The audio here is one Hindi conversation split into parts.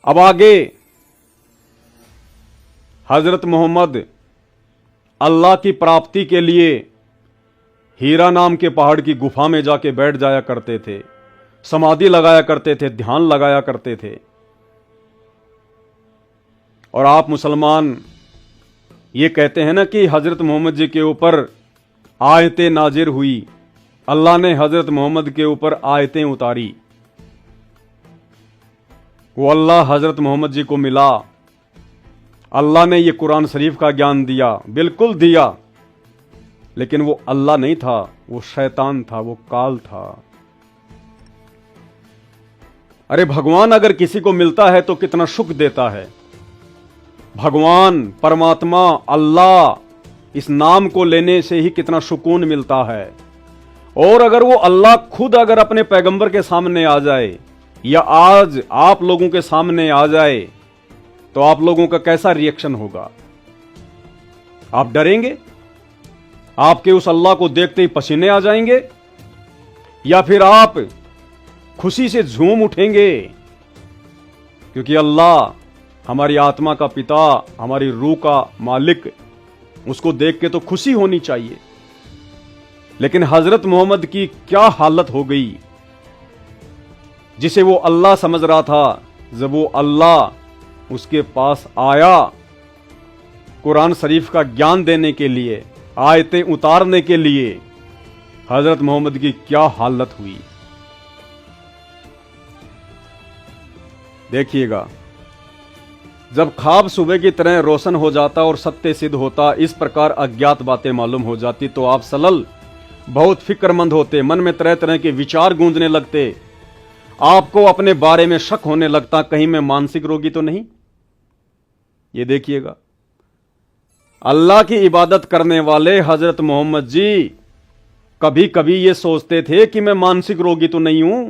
अब आगे हजरत मोहम्मद अल्लाह की प्राप्ति के लिए हीरा नाम के पहाड़ की गुफा में जाके बैठ जाया करते थे, समाधि लगाया करते थे, ध्यान लगाया करते थे। और आप मुसलमान ये कहते हैं ना कि हजरत मोहम्मद जी के ऊपर आयतें नाजिर हुई, अल्लाह ने हजरत मोहम्मद के ऊपर आयतें उतारी। वो अल्लाह हजरत मोहम्मद जी को मिला, अल्लाह ने ये कुरान शरीफ का ज्ञान दिया, बिल्कुल दिया, लेकिन वो अल्लाह नहीं था, वो शैतान था, वो काल था। अरे भगवान अगर किसी को मिलता है तो कितना सुख देता है। भगवान, परमात्मा, अल्लाह, इस नाम को लेने से ही कितना सुकून मिलता है। और अगर वो अल्लाह खुद अगर अपने पैगंबर के सामने आ जाए या आज आप लोगों के सामने आ जाए तो आप लोगों का कैसा रिएक्शन होगा? आप डरेंगे? आपके उस अल्लाह को देखते ही पसीने आ जाएंगे? या फिर आप खुशी से झूम उठेंगे? क्योंकि अल्लाह हमारी आत्मा का पिता, हमारी रूह का मालिक, उसको देख के तो खुशी होनी चाहिए। लेकिन हजरत मोहम्मद की क्या हालत हो गई, जिसे वो अल्लाह समझ रहा था, जब वो अल्लाह उसके पास आया कुरान शरीफ का ज्ञान देने के लिए, आयतें उतारने के लिए, हजरत मोहम्मद की क्या हालत हुई देखिएगा। जब ख्वाब सुबह की तरह रोशन हो जाता और सत्य सिद्ध होता, इस प्रकार अज्ञात बातें मालूम हो जाती तो आप सलल बहुत फिक्रमंद होते, मन में तरह तरह के विचार गूंजने लगते, आपको अपने बारे में शक होने लगता, कहीं मैं मानसिक रोगी तो नहीं। ये देखिएगा, अल्लाह की इबादत करने वाले हजरत मोहम्मद जी कभी कभी ये सोचते थे कि मैं मानसिक रोगी तो नहीं हूं,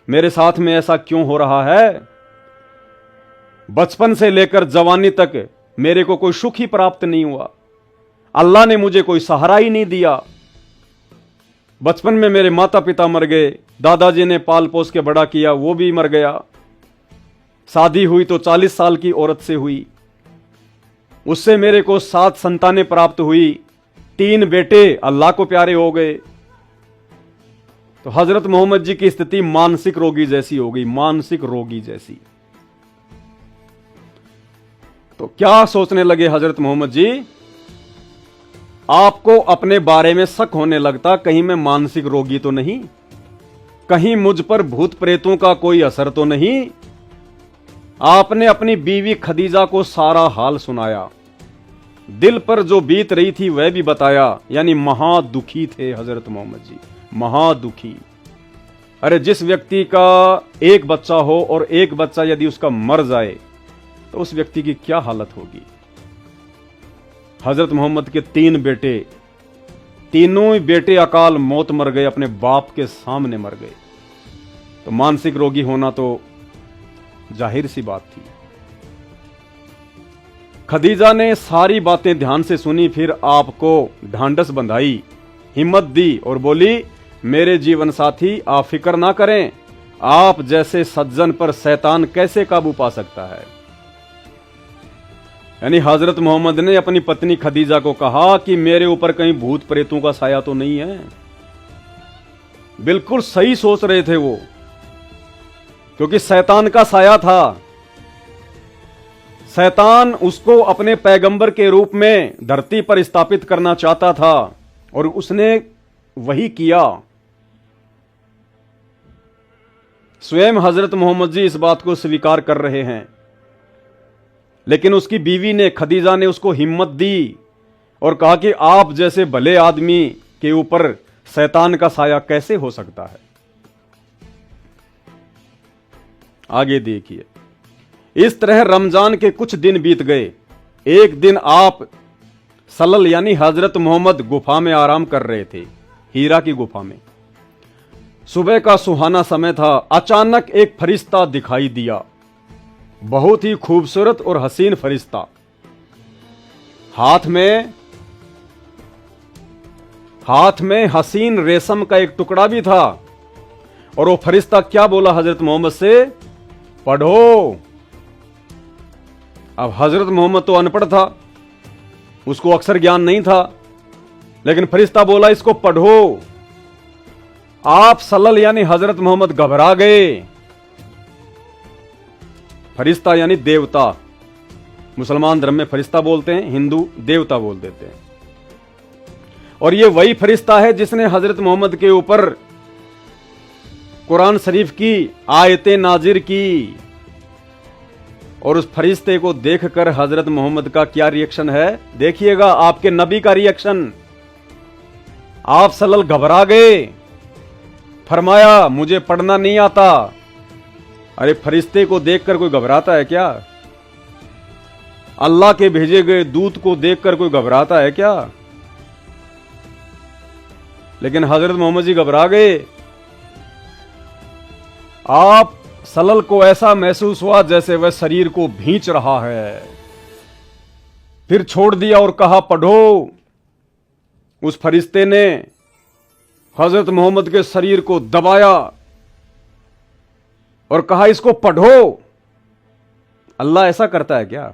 मेरे साथ में ऐसा क्यों हो रहा है। बचपन से लेकर जवानी तक मेरे को कोई सुख ही प्राप्त नहीं हुआ, अल्लाह ने मुझे कोई सहारा ही नहीं दिया। बचपन में मेरे माता पिता मर गए, दादाजी ने पाल पोस के बड़ा किया, वो भी मर गया। शादी हुई तो 40 साल की औरत से हुई, उससे मेरे को 7 संतानें प्राप्त हुई, 3 बेटे अल्लाह को प्यारे हो गए। तो हजरत मोहम्मद जी की स्थिति मानसिक रोगी जैसी हो गई, मानसिक रोगी जैसी। तो क्या सोचने लगे हजरत मोहम्मद जी? आपको अपने बारे में शक होने लगता, कहीं मैं मानसिक रोगी तो नहीं, कहीं मुझ पर भूत प्रेतों का कोई असर तो नहीं। आपने अपनी बीवी खदीजा को सारा हाल सुनाया, दिल पर जो बीत रही थी वह भी बताया, यानी महादुखी थे हजरत मोहम्मद जी, महादुखी। अरे जिस व्यक्ति का एक बच्चा हो और एक बच्चा यदि उसका मर जाए तो उस व्यक्ति की क्या हालत होगी। हजरत मोहम्मद के 3 बेटे, तीनों ही बेटे अकाल मौत मर गए, अपने बाप के सामने मर गए। तो मानसिक रोगी होना तो जाहिर सी बात थी। खदीजा ने सारी बातें ध्यान से सुनी, फिर आपको ढांढस बंधाई, हिम्मत दी और बोली, मेरे जीवन साथी आप फिक्र ना करें, आप जैसे सज्जन पर शैतान कैसे काबू पा सकता है। यानी हजरत मोहम्मद ने अपनी पत्नी खदीजा को कहा कि मेरे ऊपर कहीं भूत प्रेतों का साया तो नहीं है। बिल्कुल सही सोच रहे थे वो, क्योंकि शैतान का साया था। शैतान उसको अपने पैगंबर के रूप में धरती पर स्थापित करना चाहता था और उसने वही किया। स्वयं हजरत मोहम्मद जी इस बात को स्वीकार कर रहे हैं, लेकिन उसकी बीवी ने, खदीजा ने उसको हिम्मत दी और कहा कि आप जैसे भले आदमी के ऊपर शैतान का साया कैसे हो सकता है। आगे देखिए, इस तरह रमजान के कुछ दिन बीत गए। एक दिन आप सलल यानी हजरत मोहम्मद गुफा में आराम कर रहे थे, हीरा की गुफा में। सुबह का सुहाना समय था, अचानक एक फरिश्ता दिखाई दिया, बहुत ही खूबसूरत और हसीन फरिश्ता। हाथ में हसीन रेशम का एक टुकड़ा भी था। और वो फरिश्ता क्या बोला हजरत मोहम्मद से? पढ़ो, अब हजरत मोहम्मद तो अनपढ़ था, उसको अक्षर ज्ञान नहीं था, लेकिन फरिश्ता बोला इसको पढ़ो। आप सल्लल्लाहु यानी हजरत मोहम्मद घबरा गए। फरिश्ता यानी देवता, मुसलमान धर्म में फरिश्ता बोलते हैं, हिंदू देवता बोल देते हैं। और ये वही फरिश्ता है जिसने हजरत मोहम्मद के ऊपर कुरान शरीफ की आयतें नाजिर की। और उस फरिश्ते को देखकर हजरत मोहम्मद का क्या रिएक्शन है, देखिएगा आपके नबी का रिएक्शन। आप सल्लल्लाहु घबरा गए, फरमाया मुझे पढ़ना नहीं आता। अरे फरिश्ते को देखकर कोई घबराता है क्या? अल्लाह के भेजे गए दूत को देखकर कोई घबराता है क्या? लेकिन हजरत मोहम्मद जी घबरा गए। आप सल्लल्लाहु को ऐसा महसूस हुआ जैसे वह शरीर को भींच रहा है। फिर छोड़ दिया और कहा पढ़ो। उस फरिश्ते ने हजरत मोहम्मद के शरीर को दबाया और कहा इसको पढ़ो। अल्लाह ऐसा करता है क्या?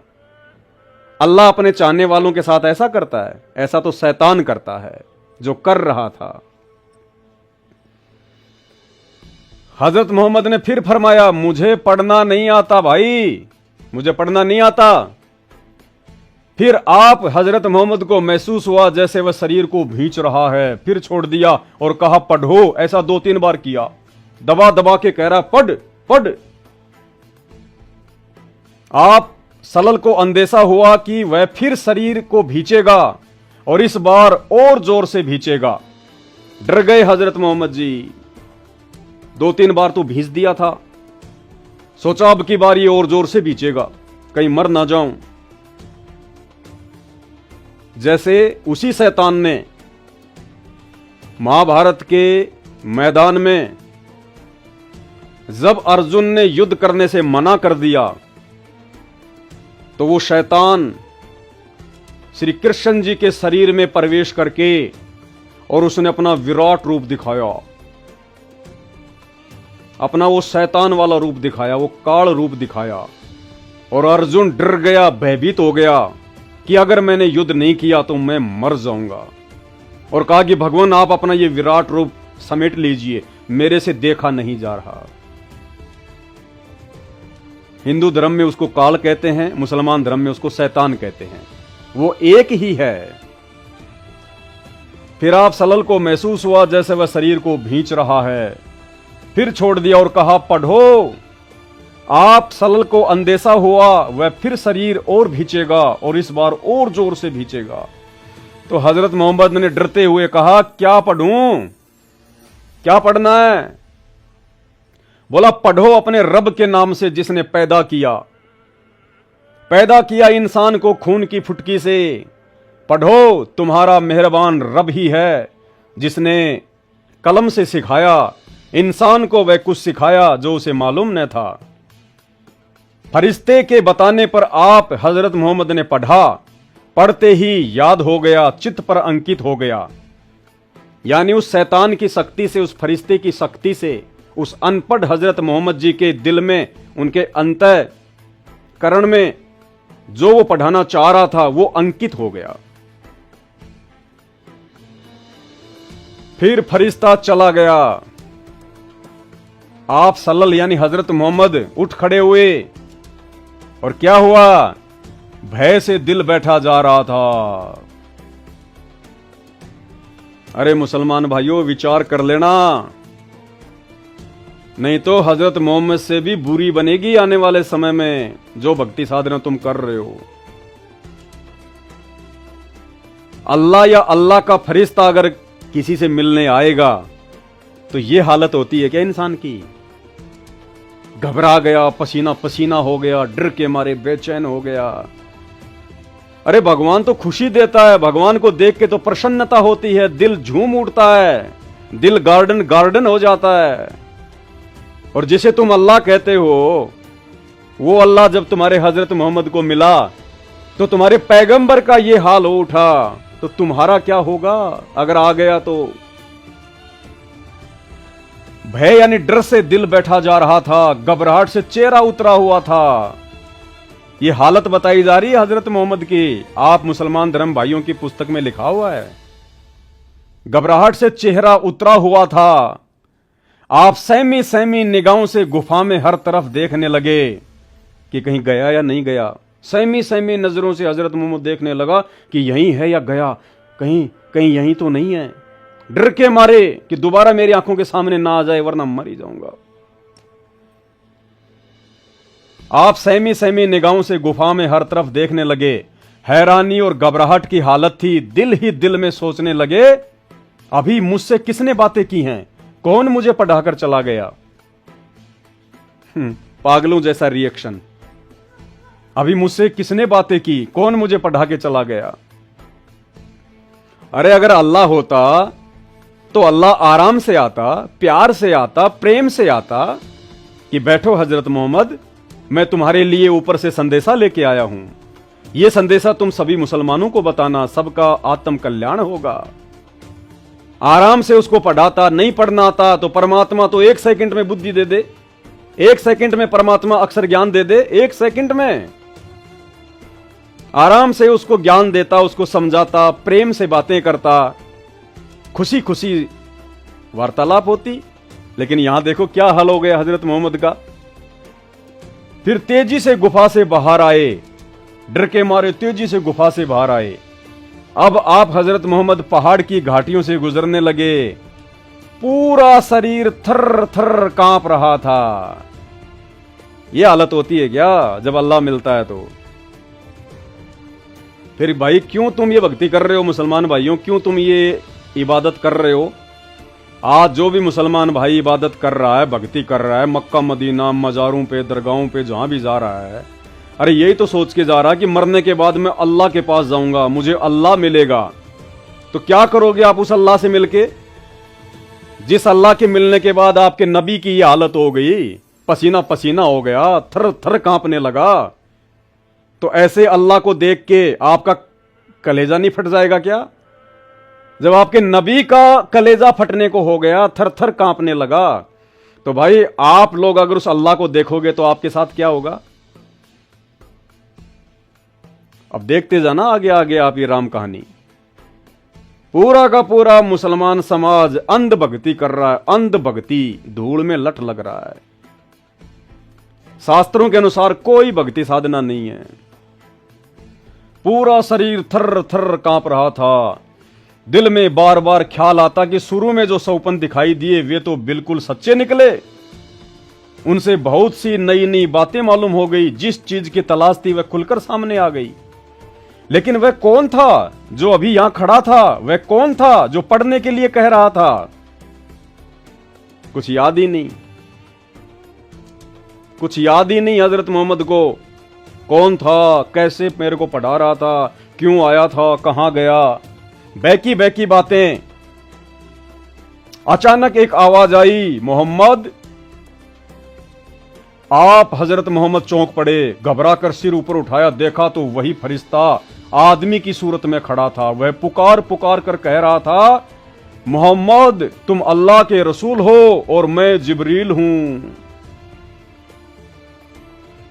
अल्लाह अपने चाहने वालों के साथ ऐसा करता है? ऐसा तो शैतान करता है जो कर रहा था। हजरत मोहम्मद ने फिर फरमाया मुझे पढ़ना नहीं आता भाई, मुझे पढ़ना नहीं आता। फिर आप हजरत मोहम्मद को महसूस हुआ जैसे वह शरीर को भींच रहा है। फिर छोड़ दिया और कहा पढ़ो। ऐसा 2-3 बार किया, दबा दबा के कह रहा पढ़ पढ़। आप सल्लल्लाहु को अंदेशा हुआ कि वह फिर शरीर को भींचेगा और इस बार और जोर से भींचेगा। डर गए हजरत मोहम्मद जी। 2-3 बार तो भींच दिया था, सोचा अब की बार ये और जोर से भींचेगा, कहीं मर ना जाऊं। जैसे उसी शैतान ने महाभारत के मैदान में जब अर्जुन ने युद्ध करने से मना कर दिया तो वो शैतान श्री कृष्ण जी के शरीर में प्रवेश करके और उसने अपना विराट रूप दिखाया, अपना वो शैतान वाला रूप दिखाया, वो काल रूप दिखाया। और अर्जुन डर गया, भयभीत हो गया कि अगर मैंने युद्ध नहीं किया तो मैं मर जाऊंगा। और कहा कि भगवान आप अपना ये विराट रूप समेट लीजिए, मेरे से देखा नहीं जा रहा। हिंदू धर्म में उसको काल कहते हैं, मुसलमान धर्म में उसको शैतान कहते हैं, वो एक ही है। फिर आप सल्लल्लाहु को महसूस हुआ जैसे वह शरीर को भींच रहा है। फिर छोड़ दिया और कहा पढ़ो। आप सल्लल्लाहु को अंदेशा हुआ वह फिर शरीर और भींचेगा और इस बार और जोर से भींचेगा। तो हजरत मोहम्मद ने डरते हुए कहा क्या पढ़ूं, क्या पढ़ना है? बोला पढ़ो अपने रब के नाम से जिसने पैदा किया इंसान को खून की फुटकी से। पढ़ो तुम्हारा मेहरबान रब ही है जिसने कलम से सिखाया इंसान को, वह कुछ सिखाया जो उसे मालूम न था। फरिश्ते के बताने पर आप हजरत मोहम्मद ने पढ़ा, पढ़ते ही याद हो गया, चित्त पर अंकित हो गया। यानी उस शैतान की शक्ति से, उस फरिश्ते की शक्ति से, उस अनपढ़ हजरत मोहम्मद जी के दिल में, उनके अंतःकरण में जो वो पढ़ाना चाह रहा था वो अंकित हो गया। फिर फरिश्ता चला गया। आप सल्लल्लाहु यानी हजरत मोहम्मद उठ खड़े हुए और क्या हुआ, भय से दिल बैठा जा रहा था। अरे मुसलमान भाइयों विचार कर लेना, नहीं तो हजरत मोहम्मद से भी बुरी बनेगी आने वाले समय में जो भक्ति साधना तुम कर रहे हो। अल्लाह या अल्लाह का फरिश्ता अगर किसी से मिलने आएगा तो ये हालत होती है क्या इंसान की? घबरा गया, पसीना पसीना हो गया, डर के मारे बेचैन हो गया। अरे भगवान तो खुशी देता है, भगवान को देख के तो प्रसन्नता होती है, दिल झूम उठता है, दिल गार्डन गार्डन हो जाता है। और जिसे तुम अल्लाह कहते हो वो अल्लाह जब तुम्हारे हजरत मोहम्मद को मिला तो तुम्हारे पैगंबर का ये हाल हो उठा, तो तुम्हारा क्या होगा अगर आ गया तो? भय यानी डर से दिल बैठा जा रहा था, घबराहट से चेहरा उतरा हुआ था। ये हालत बताई जा रही है हजरत मोहम्मद की। आप मुसलमान धर्म भाइयों की पुस्तक में लिखा हुआ है, घबराहट से चेहरा उतरा हुआ था। आप सहमी सहमी निगाहों से गुफा में हर तरफ देखने लगे कि कहीं गया या नहीं गया। सहमी सहमी नजरों से हजरत मोहम्मद देखने लगा कि यहीं है या गया, कहीं कहीं यहीं तो नहीं है। डर के मारे कि दोबारा मेरी आंखों के सामने ना आ जाए वरना मर ही जाऊंगा। आप सहमी सहमी निगाहों से गुफा में हर तरफ देखने लगे। हैरानी और घबराहट की हालत थी। दिल ही दिल में सोचने लगे, अभी मुझसे किसने बातें की हैं? कौन मुझे पढ़ाकर चला गया? पागलों जैसा रिएक्शन। अभी मुझसे किसने बातें की? कौन मुझे पढ़ा के चला गया? अरे अगर अल्लाह होता तो अल्लाह आराम से आता, प्यार से आता, प्रेम से आता कि बैठो हजरत मोहम्मद, मैं तुम्हारे लिए ऊपर से संदेशा लेके आया हूं। यह संदेशा तुम सभी मुसलमानों को बताना, सबका आत्म कल्याण होगा। आराम से उसको पढ़ाता। नहीं पढ़ना आता तो परमात्मा तो 1 सेकंड में बुद्धि दे दे, 1 सेकंड में परमात्मा अक्षर ज्ञान दे दे, 1 सेकंड में आराम से उसको ज्ञान देता, उसको समझाता, प्रेम से बातें करता, खुशी खुशी वार्तालाप होती। लेकिन यहां देखो क्या हाल हो गया हजरत मोहम्मद का। फिर तेजी से गुफा से बाहर आए, डर के मारे तेजी से गुफा से बाहर आए। अब आप हजरत मोहम्मद पहाड़ की घाटियों से गुजरने लगे। पूरा शरीर थर थर कांप रहा था। यह हालत होती है क्या जब अल्लाह मिलता है तो? फिर भाई क्यों तुम ये भक्ति कर रहे हो? मुसलमान भाइयों, क्यों तुम ये इबादत कर रहे हो? आज जो भी मुसलमान भाई इबादत कर रहा है, भक्ति कर रहा है, मक्का मदीना मजारों पे, दरगाहों पे जहां भी जा रहा है, अरे यही तो सोच के जा रहा कि मरने के बाद मैं अल्लाह के पास जाऊंगा, मुझे अल्लाह मिलेगा। तो क्या करोगे आप उस अल्लाह से मिलके, जिस अल्लाह के मिलने के बाद आपके नबी की ये हालत हो गई, पसीना पसीना हो गया, थर थर कांपने लगा। तो ऐसे अल्लाह को देख के आपका कलेजा नहीं फट जाएगा क्या? जब आपके नबी का कलेजा फटने को हो गया, थर थर कांपने लगा, तो भाई आप लोग अगर उस अल्लाह को देखोगे तो आपके साथ क्या होगा? अब देखते जाना आगे आगे आप ये राम कहानी। पूरा का पूरा मुसलमान समाज अंध भक्ति कर रहा है। अंध भक्ति धूल में लट लग रहा है। शास्त्रों के अनुसार कोई भक्ति साधना नहीं है। पूरा शरीर थर थर कांप रहा था। दिल में बार बार ख्याल आता कि शुरू में जो सौपन दिखाई दिए वे तो बिल्कुल सच्चे निकले। उनसे बहुत सी नई नई बातें मालूम हो गई। जिस चीज की तलाश थी वह खुलकर सामने आ गई। लेकिन वह कौन था जो अभी यहां खड़ा था? वह कौन था जो पढ़ने के लिए कह रहा था? कुछ याद ही नहीं। कुछ याद ही नहीं हजरत मोहम्मद को। कौन था, कैसे मेरे को पढ़ा रहा था, क्यों आया था, कहां गया, बैकी बैकी बातें। अचानक एक आवाज आई, मोहम्मद। आप हजरत मोहम्मद चौंक पड़े। घबरा कर सिर ऊपर उठाया, देखा तो वही फरिश्ता आदमी की सूरत में खड़ा था। वह पुकार पुकार कर कह रहा था, मोहम्मद तुम अल्लाह के रसूल हो और मैं जिब्रील हूं।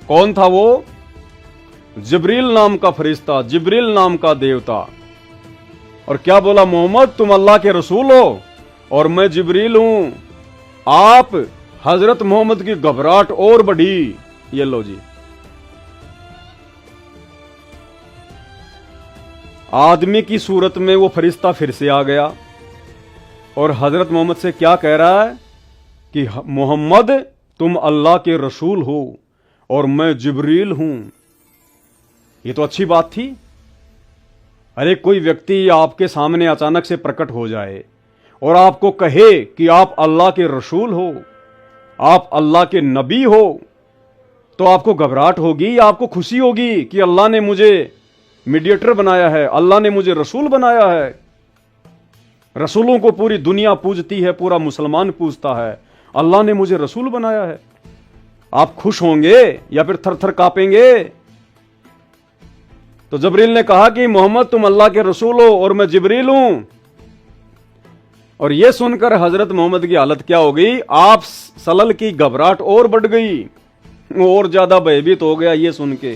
कौन था वो? जिब्रील नाम का फरिश्ता, जिब्रील नाम का देवता। और क्या बोला? मोहम्मद तुम अल्लाह के रसूल हो और मैं जिब्रील हूं। आप हजरत मोहम्मद की घबराहट और बढ़ी। ये लो जी, आदमी की सूरत में वो फरिश्ता फिर से आ गया और हजरत मोहम्मद से क्या कह रहा है कि मोहम्मद तुम अल्लाह के रसूल हो और मैं जिब्रील हूं। ये तो अच्छी बात थी। अरे कोई व्यक्ति आपके सामने अचानक से प्रकट हो जाए और आपको कहे कि आप अल्लाह के रसूल हो, आप अल्लाह के नबी हो, तो आपको घबराहट होगी, आपको खुशी होगी कि अल्लाह ने मुझे मीडिएटर बनाया है, अल्लाह ने मुझे रसूल बनाया है। रसूलों को पूरी दुनिया पूजती है, पूरा मुसलमान पूजता है। अल्लाह ने मुझे रसूल बनाया है। आप खुश होंगे या फिर थर थर कांपेंगे? तो जिब्रील ने कहा कि मोहम्मद तुम अल्लाह के रसूल हो और मैं जिब्रील हूं। और यह सुनकर हजरत मोहम्मद की हालत क्या हो गई? आप सलल की घबराहट और बढ़ गई, और ज्यादा भयभीत हो गया ये सुन के।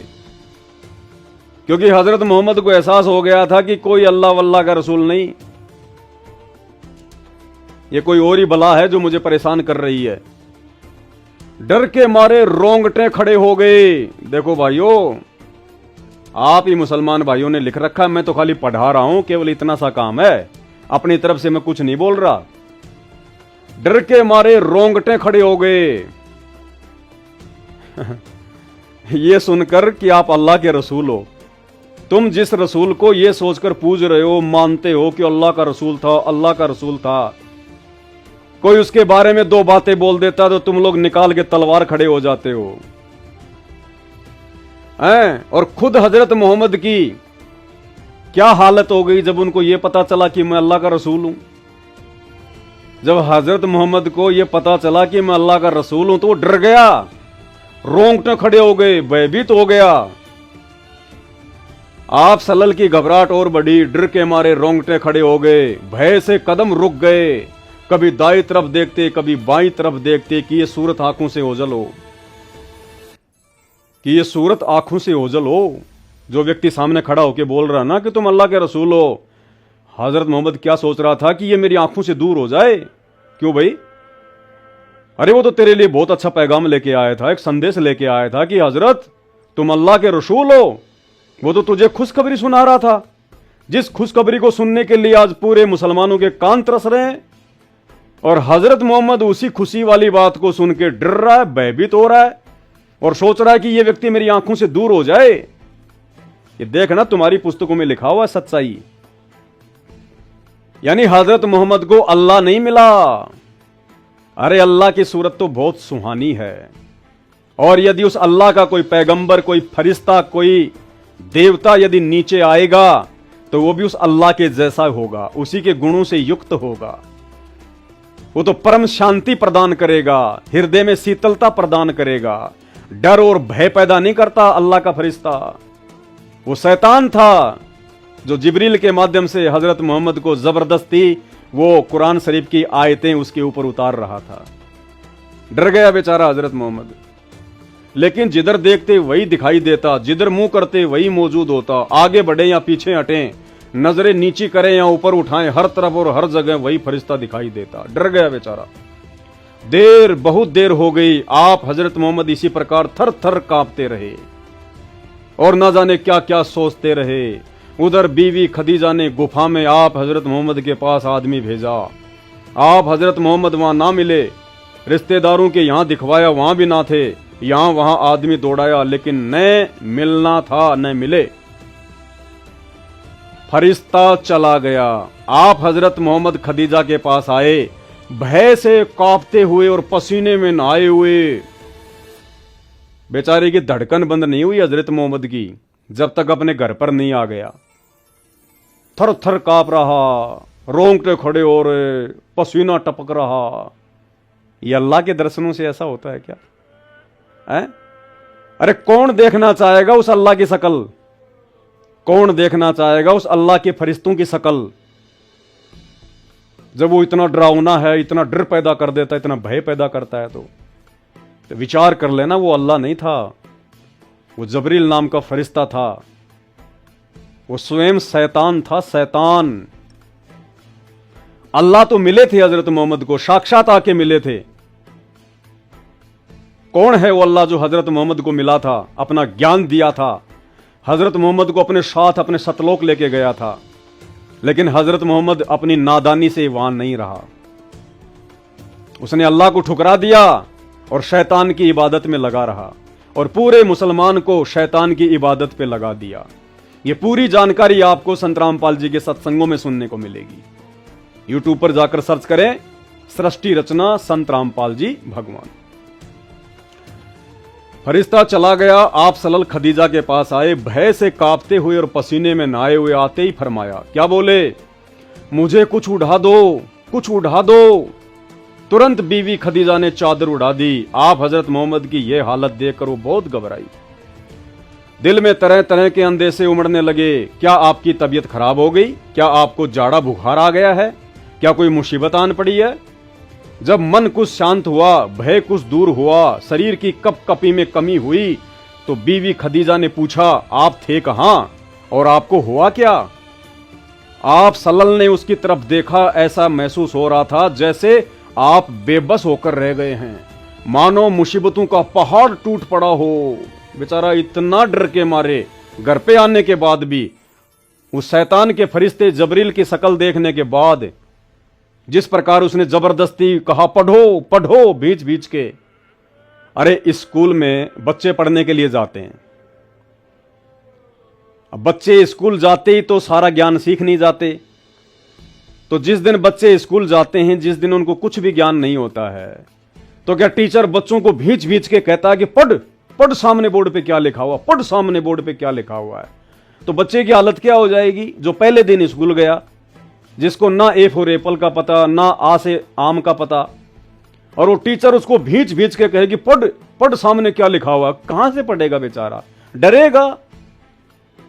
क्योंकि हजरत मोहम्मद को एहसास हो गया था कि कोई अल्लाह वल्लाह का रसूल नहीं, ये कोई और ही बला है जो मुझे परेशान कर रही है। डर के मारे रोंगटे खड़े हो गए। देखो भाइयों, आप ही मुसलमान भाइयों ने लिख रखा है, मैं तो खाली पढ़ा रहा हूं, केवल इतना सा काम है, अपनी तरफ से मैं कुछ नहीं बोल रहा। डर के मारे रोंगटे खड़े हो गए ये सुनकर कि आप अल्लाह के रसूल हो। तुम जिस रसूल को ये सोचकर पूज रहे हो, मानते हो कि अल्लाह का रसूल था, अल्लाह का रसूल था, कोई उसके बारे में दो बातें बोल देता तो तुम लोग निकाल के तलवार खड़े हो जाते हो हैं। और खुद हजरत मोहम्मद की क्या हालत हो गई जब उनको यह पता चला कि मैं अल्लाह का रसूल हूं। जब हजरत मोहम्मद को यह पता चला कि मैं अल्लाह का रसूल हूं तो वो डर गया, रोंगटे खड़े हो गए, भयभीत हो गया। आप सल्लल्लाहु की घबराहट और बढ़ी, डर के मारे रोंगटे खड़े हो गए, भय से कदम रुक गए। कभी दाई तरफ देखते, कभी बाईं तरफ देखते कि ये सूरत आंखों से ओझल हो, कि ये सूरत आंखों से ओझल हो। जो व्यक्ति सामने खड़ा होकर बोल रहा ना कि तुम अल्लाह के रसूल हो, हजरत मोहम्मद क्या सोच रहा था कि ये मेरी आंखों से दूर हो जाए। क्यों भाई? अरे वो तो तेरे लिए बहुत अच्छा पैगाम लेके आया था, एक संदेश लेके आया था कि हजरत तुम अल्लाह के रसूल हो। वो तो तुझे खुशखबरी सुना रहा था, जिस खुशखबरी को सुनने के लिए आज पूरे मुसलमानों के कान तरस रहे हैं। और हजरत मोहम्मद उसी खुशी वाली बात को सुन के डर रहा है, भयभीत हो रहा है और सोच रहा है कि यह व्यक्ति मेरी आंखों से दूर हो जाए। ये देखना, तुम्हारी पुस्तकों में लिखा हुआ सच्चाई। यानी हजरत मोहम्मद को अल्लाह नहीं मिला। अरे अल्लाह की सूरत तो बहुत सुहानी है, और यदि उस अल्लाह का कोई पैगंबर, कोई फरिश्ता, कोई देवता यदि नीचे आएगा तो वो भी उस अल्लाह के जैसा होगा, उसी के गुणों से युक्त होगा। वो तो परम शांति प्रदान करेगा, हृदय में शीतलता प्रदान करेगा, डर और भय पैदा नहीं करता अल्लाह का फरिश्ता। वो शैतान था जो जिब्रील के माध्यम से हजरत मोहम्मद को जबरदस्ती वो कुरान शरीफ की आयतें उसके ऊपर उतार रहा था। डर गया बेचारा हजरत मोहम्मद, लेकिन जिधर देखते वही दिखाई देता, जिधर मुंह करते वही मौजूद होता। आगे बढ़े या पीछे हटें, नजरें नीची करें या ऊपर उठाएं, हर तरफ और हर जगह वही फरिश्ता दिखाई देता। डर गया बेचारा। देर, बहुत देर हो गई। आप हजरत मोहम्मद इसी प्रकार थर थर कांपते रहे और ना जाने क्या क्या सोचते रहे। उधर बीवी खदीजा ने गुफा में आप हजरत मोहम्मद के पास आदमी भेजा। आप हजरत मोहम्मद वहां ना मिले, रिश्तेदारों के यहां दिखवाया, वहां भी ना थे, यहां वहां आदमी दौड़ाया, लेकिन न मिलना था न मिले। फरिश्ता चला गया। आप हजरत मोहम्मद खदीजा के पास आए, भय से कांपते हुए और पसीने में नहाए हुए। बेचारे की धड़कन बंद नहीं हुई हजरत मोहम्मद की जब तक अपने घर पर नहीं आ गया। थर थर कांप रहा, रोंगटे खड़े हो रहे, पसीना टपक रहा। ये अल्लाह के दर्शनों से ऐसा होता है क्या? है? अरे कौन देखना चाहेगा उस अल्लाह की शकल? कौन देखना चाहेगा उस अल्लाह के फरिश्तों की शकल जब वो इतना डरावना है, इतना डर पैदा कर देता है, इतना भय पैदा करता है? तो विचार कर लेना, वो अल्लाह नहीं था, वो जबरील नाम का फरिश्ता था, वो स्वयं शैतान था, शैतान। अल्लाह तो मिले थे हजरत मोहम्मद को, साक्षात आके मिले थे। कौन है वो अल्लाह जो हजरत मोहम्मद को मिला था, अपना ज्ञान दिया था, हजरत मोहम्मद को अपने साथ अपने सतलोक लेके गया था? लेकिन हजरत मोहम्मद अपनी नादानी से वहां नहीं रहा। उसने अल्लाह को ठुकरा दिया और शैतान की इबादत में लगा रहा, और पूरे मुसलमान को शैतान की इबादत पे लगा दिया। ये पूरी जानकारी आपको संत रामपाल जी के सत्संगों में सुनने को मिलेगी। यूट्यूब पर जाकर सर्च करें, सृष्टि रचना संत रामपाल जी भगवान। फरिश्ता चला गया। आप सल्लल्लाहु खदीजा के पास आए, भय से कांपते हुए और पसीने में नहाए हुए। आते ही फरमाया, क्या बोले? मुझे कुछ उड़ा दो, कुछ उड़ा दो। तुरंत बीवी खदीजा ने चादर उड़ा दी। आप हजरत मोहम्मद की यह हालत देखकर वो बहुत घबराई। दिल में तरह तरह के अंदेशे उमड़ने लगे। क्या आपकी तबीयत खराब हो गई? क्या आपको जाड़ा बुखार आ गया है? क्या कोई मुसीबत आन पड़ी है? जब मन कुछ शांत हुआ, भय कुछ दूर हुआ, शरीर की कपकपी में कमी हुई, तो बीवी खदीजा ने पूछा, आप थे कहां? और आपको हुआ क्या? आप सलल ने उसकी तरफ देखा, ऐसा महसूस हो रहा था जैसे आप बेबस होकर रह गए हैं, मानो मुसीबतों का पहाड़ टूट पड़ा हो। बेचारा इतना डर के मारे घर पे आने के बाद भी, उस शैतान के फरिश्ते जबरील की शक्ल देखने के बाद, जिस प्रकार उसने जबरदस्ती कहा पढ़ो पढ़ो बीच बीच के। अरे स्कूल में बच्चे पढ़ने के लिए जाते हैं, अब बच्चे स्कूल जाते ही तो सारा ज्ञान सीख नहीं जाते। तो जिस दिन बच्चे स्कूल जाते हैं, जिस दिन उनको कुछ भी ज्ञान नहीं होता है, तो क्या टीचर बच्चों को भींच भींच के कहता है कि पढ़ पढ़, सामने बोर्ड पे क्या लिखा हुआ, पढ़ सामने बोर्ड पे क्या लिखा हुआ है। तो बच्चे की हालत क्या हो जाएगी? जो पहले दिन स्कूल गया, जिसको ना ए फॉर एप्पल का पता, ना आ से आम का पता, और वो टीचर उसको भींच भींच के कहेगी पढ़ पढ़ सामने क्या लिखा हुआ, कहां से पढ़ेगा बेचारा? डरेगा,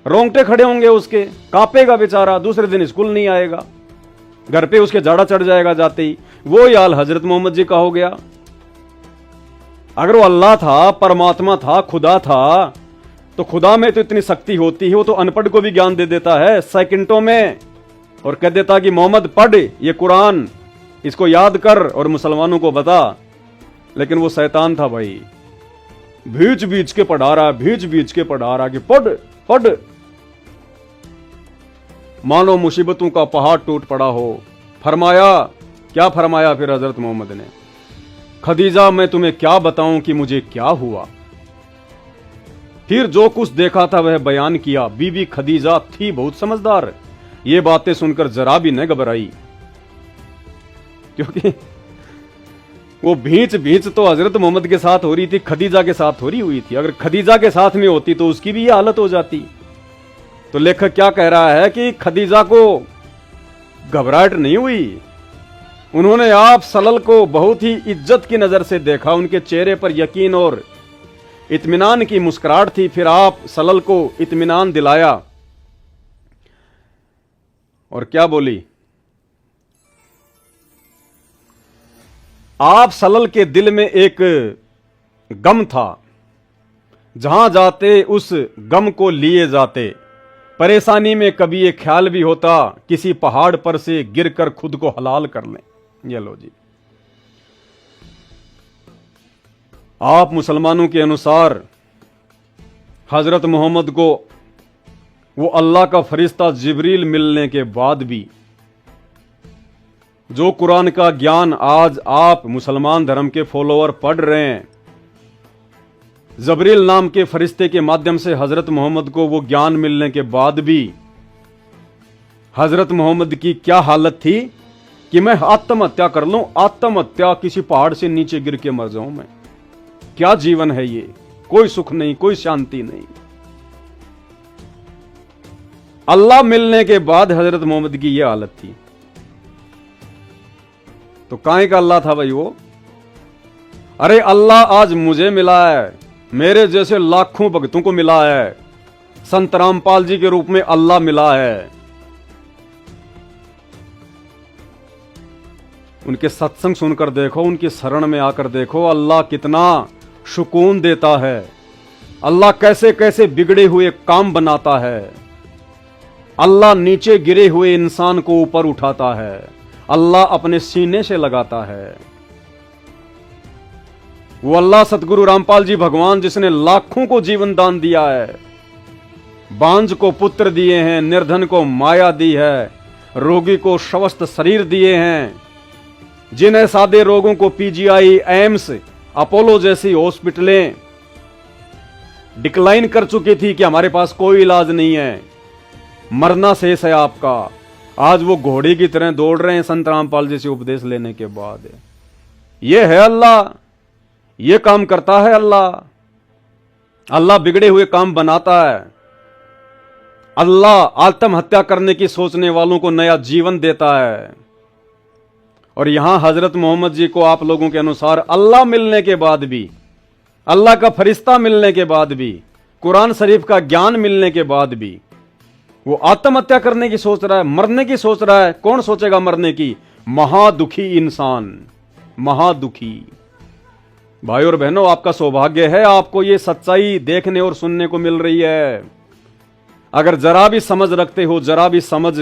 रोंगटे खड़े होंगे उसके, कांपेगा बेचारा, दूसरे दिन स्कूल नहीं आएगा, घर पे उसके जाड़ा चढ़ जाएगा जाते ही। वो ही हाल हजरत मोहम्मद जी का हो गया। अगर वो अल्लाह था, परमात्मा था, खुदा था, तो खुदा में तो इतनी शक्ति होती है, वो तो अनपढ़ को भी ज्ञान दे देता है सेकंडों में, और कह देता कि मोहम्मद पढ़ ये कुरान, इसको याद कर और मुसलमानों को बता। लेकिन वो शैतान था भाई, भीच भीच के पढ़ा रहा, भीच भीच के पढ़ा रहा कि पढ़ पढ़, मानो मुसीबतों का पहाड़ टूट पड़ा हो। फरमाया, क्या फरमाया फिर हजरत मोहम्मद ने? खदीजा मैं तुम्हें क्या बताऊं कि मुझे क्या हुआ। फिर जो कुछ देखा था वह बयान किया। बीबी खदीजा थी बहुत समझदार, ये बातें सुनकर जरा भी न घबराई, क्योंकि वो भींच भींच तो हजरत मोहम्मद के साथ हो रही थी, खदीजा के साथ हो रही हुई थी। अगर खदीजा के साथ में होती तो उसकी भी ये हालत हो जाती। तो लेखक क्या कह रहा है कि खदीजा को घबराहट नहीं हुई, उन्होंने आप सलल को बहुत ही इज्जत की नजर से देखा, उनके चेहरे पर यकीन और इत्मीनान की मुस्कुराहट थी। फिर आप सलल को इत्मीनान दिलाया और क्या बोली? आप सलल के दिल में एक गम था, जहां जाते उस गम को लिए जाते। परेशानी में कभी ये ख्याल भी होता किसी पहाड़ पर से गिरकर खुद को हलाल कर लें। ये लो जी, आप मुसलमानों के अनुसार हजरत मोहम्मद को वो अल्लाह का फरिश्ता जिब्रील मिलने के बाद भी जो कुरान का ज्ञान आज आप मुसलमान धर्म के फॉलोअर पढ़ रहे हैं, जबरील नाम के फरिश्ते के माध्यम से हजरत मोहम्मद को वो ज्ञान मिलने के बाद भी हजरत मोहम्मद की क्या हालत थी कि मैं आत्महत्या कर लूं, आत्महत्या, किसी पहाड़ से नीचे गिर के मर जाऊं मैं। क्या जीवन है ये, कोई सुख नहीं, कोई शांति नहीं। अल्लाह मिलने के बाद हजरत मोहम्मद की यह हालत थी। तो काहे का अल्लाह था भाई वो? अरे अल्लाह आज मुझे मिला है, मेरे जैसे लाखों भक्तों को मिला है, संत रामपाल जी के रूप में अल्लाह मिला है। उनके सत्संग सुनकर देखो, उनकी शरण में आकर देखो, अल्लाह कितना सुकून देता है, अल्लाह कैसे कैसे बिगड़े हुए काम बनाता है, अल्लाह नीचे गिरे हुए इंसान को ऊपर उठाता है, अल्लाह अपने सीने से लगाता है। वो अल्लाह सतगुरु रामपाल जी भगवान जिसने लाखों को जीवन दान दिया है, बांझ को पुत्र दिए हैं, निर्धन को माया दी है, रोगी को स्वस्थ शरीर दिए हैं, जिन्हें सादे रोगों को पीजीआई, एम्स, अपोलो जैसी हॉस्पिटलें डिक्लाइन कर चुकी थी कि हमारे पास कोई इलाज नहीं है, मरना शेष है आपका। आज वो घोड़े की तरह दौड़ रहे हैं संत रामपाल जी से उपदेश लेने के बाद। ये है अल्लाह, ये काम करता है अल्लाह। अल्लाह बिगड़े हुए काम बनाता है, अल्लाह आत्महत्या करने की सोचने वालों को नया जीवन देता है। और यहां हजरत मोहम्मद जी को आप लोगों के अनुसार अल्लाह मिलने के बाद भी, अल्लाह का फरिश्ता मिलने के बाद भी, कुरान शरीफ का ज्ञान मिलने के बाद भी वो आत्महत्या करने की सोच रहा है, मरने की सोच रहा है। कौन सोचेगा मरने की? महादुखी इंसान, महादुखी। भाई और बहनों, आपका सौभाग्य है, आपको ये सच्चाई देखने और सुनने को मिल रही है। अगर जरा भी समझ रखते हो, जरा भी समझ,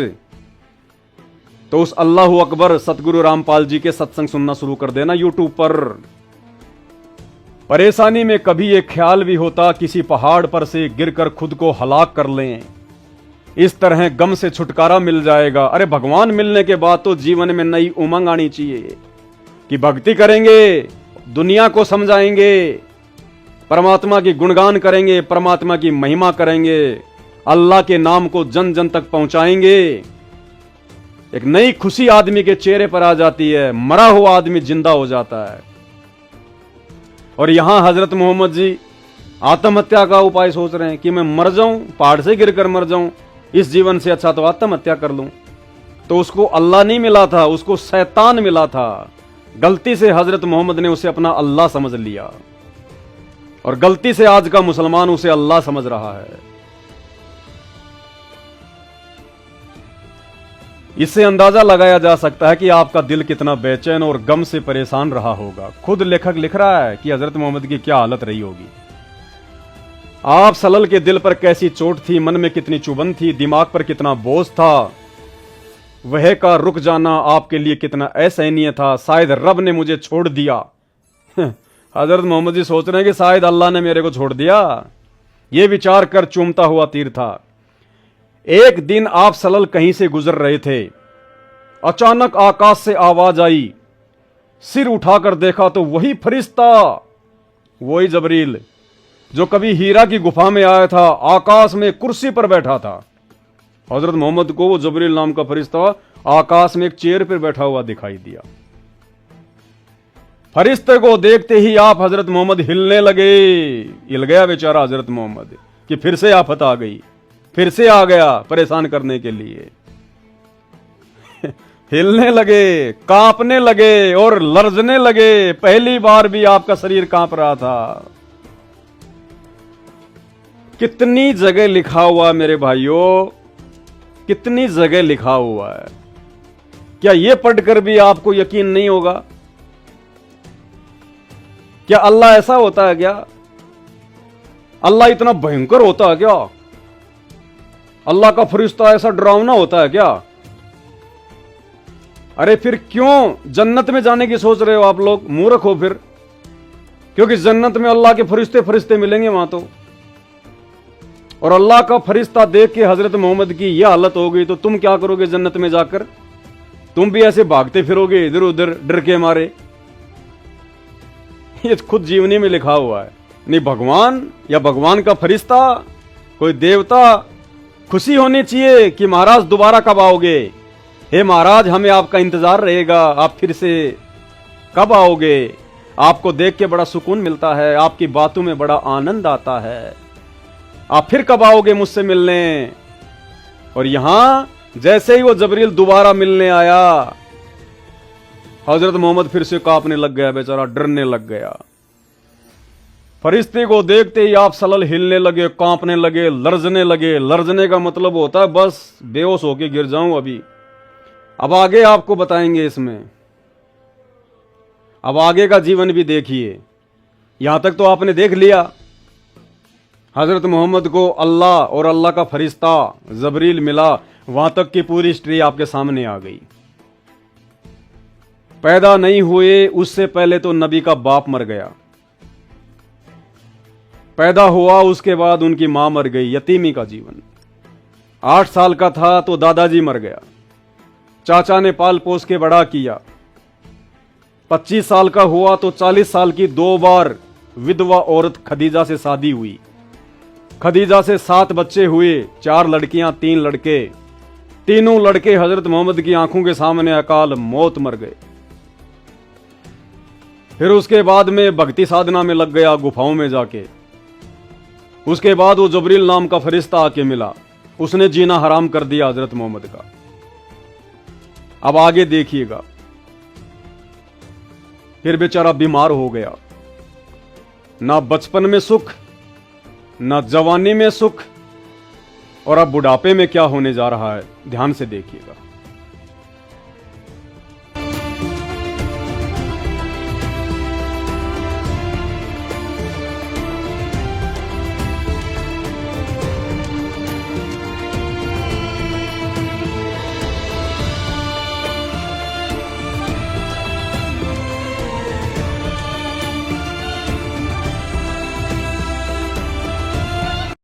तो उस अल्लाह अकबर सतगुरु रामपाल जी के सत्संग सुनना शुरू कर देना यूट्यूब पर। परेशानी में कभी ये ख्याल भी होता किसी पहाड़ पर से गिरकर खुद को हलाक कर लें, इस तरह गम से छुटकारा मिल जाएगा। अरे भगवान मिलने के बाद तो जीवन में नई उमंग आनी चाहिए कि भक्ति करेंगे, दुनिया को समझाएंगे, परमात्मा की गुणगान करेंगे, परमात्मा की महिमा करेंगे, अल्लाह के नाम को जन जन तक पहुंचाएंगे। एक नई खुशी आदमी के चेहरे पर आ जाती है, मरा हुआ आदमी जिंदा हो जाता है। और यहां हजरत मोहम्मद जी आत्महत्या का उपाय सोच रहे हैं कि मैं मर जाऊं, पहाड़ से गिरकर मर जाऊं, इस जीवन से अच्छा तो आत्महत्या कर लूं। तो उसको अल्लाह नहीं मिला था, उसको शैतान मिला था। गलती से हजरत मोहम्मद ने उसे अपना अल्लाह समझ लिया और गलती से आज का मुसलमान उसे अल्लाह समझ रहा है। इससे अंदाजा लगाया जा सकता है कि आपका दिल कितना बेचैन और गम से परेशान रहा होगा। खुद लेखक लिख रहा है कि हजरत मोहम्मद की क्या हालत रही होगी। आप सलल के दिल पर कैसी चोट थी, मन में कितनी चुभन थी, दिमाग पर कितना बोझ था, वह का रुक जाना आपके लिए कितना असहनीय था। शायद रब ने मुझे छोड़ दिया। हजरत मोहम्मद जी सोच रहे हैं कि शायद अल्लाह ने मेरे को छोड़ दिया। यह विचार कर चूमता हुआ तीर था। एक दिन आप सलल कहीं से गुजर रहे थे, अचानक आकाश से आवाज आई। सिर उठाकर देखा तो वही फरिश्ता, वही जबरील जो कभी हीरा की गुफा में आया था, आकाश में कुर्सी पर बैठा था। हजरत मोहम्मद को वो जबरील नाम का फरिश्ता आकाश में एक चेयर पर बैठा हुआ दिखाई दिया। फरिश्ते को देखते ही आप हजरत मोहम्मद हिलने लगे। हिल गया बेचारा हजरत मोहम्मद कि फिर से आफत आ गई, फिर से आ गया परेशान करने के लिए। हिलने लगे, कांपने लगे और लरजने लगे। पहली बार भी आपका शरीर कांप रहा था। कितनी जगह लिखा हुआ मेरे भाइयों, कितनी जगह लिखा हुआ है। क्या यह पढ़कर भी आपको यकीन नहीं होगा? क्या अल्लाह ऐसा होता है क्या? अल्लाह इतना भयंकर होता है क्या? अल्लाह का फरिश्ता ऐसा डरावना होता है क्या? अरे फिर क्यों जन्नत में जाने की सोच रहे हो आप लोग? मूर्ख हो फिर, क्योंकि जन्नत में अल्लाह के फरिश्ते फरिश्ते मिलेंगे वहां तो। और अल्लाह का फरिश्ता देख के हजरत मोहम्मद की यह हालत हो गई तो तुम क्या करोगे जन्नत में जाकर? तुम भी ऐसे भागते फिरोगे इधर उधर डर के मारे। ये खुद जीवनी में लिखा हुआ है। नहीं भगवान या भगवान का फरिश्ता, कोई देवता, खुशी होनी चाहिए कि महाराज दोबारा कब आओगे। हे महाराज, हमें आपका इंतजार रहेगा, आप फिर से कब आओगे। आपको देख के बड़ा सुकून मिलता है, आपकी बातों में बड़ा आनंद आता है, आप फिर कब आओगे मुझसे मिलने। और यहां जैसे ही वो जबरील दोबारा मिलने आया, हजरत मोहम्मद फिर से कांपने लग गया, बेचारा डरने लग गया। फरिश्ते को देखते ही आप सलल हिलने लगे, कांपने लगे, लरजने लगे। लरजने का मतलब होता है बस बेहोश होके गिर जाऊं अभी। अब आगे आपको बताएंगे इसमें, अब आगे का जीवन भी देखिए। यहां तक तो आपने देख लिया, हजरत मोहम्मद को अल्लाह और अल्लाह का फरिश्ता जबरील मिला, वहां तक की पूरी हिस्ट्री आपके सामने आ गई। पैदा नहीं हुए उससे पहले तो नबी का बाप मर गया, पैदा हुआ उसके बाद उनकी मां मर गई, यतीमी का जीवन। 8 साल का था तो दादाजी मर गया, चाचा ने पाल पोस के बड़ा किया। 25 साल का हुआ तो 40 साल की 2 बार विधवा औरत खदीजा से शादी हुई। खदीजा से 7 बच्चे हुए, 4 लड़कियां 3 लड़के। तीनों लड़के हजरत मोहम्मद की आंखों के सामने अकाल मौत मर गए। फिर उसके बाद में भक्ति साधना में लग गया गुफाओं में जाके। उसके बाद वो जबरील नाम का फरिश्ता आके मिला, उसने जीना हराम कर दिया हजरत मोहम्मद का। अब आगे देखिएगा, फिर बेचारा बीमार हो गया। ना बचपन में सुख, ना जवानी में सुख, और अब बुढ़ापे में क्या होने जा रहा है, ध्यान से देखिएगा।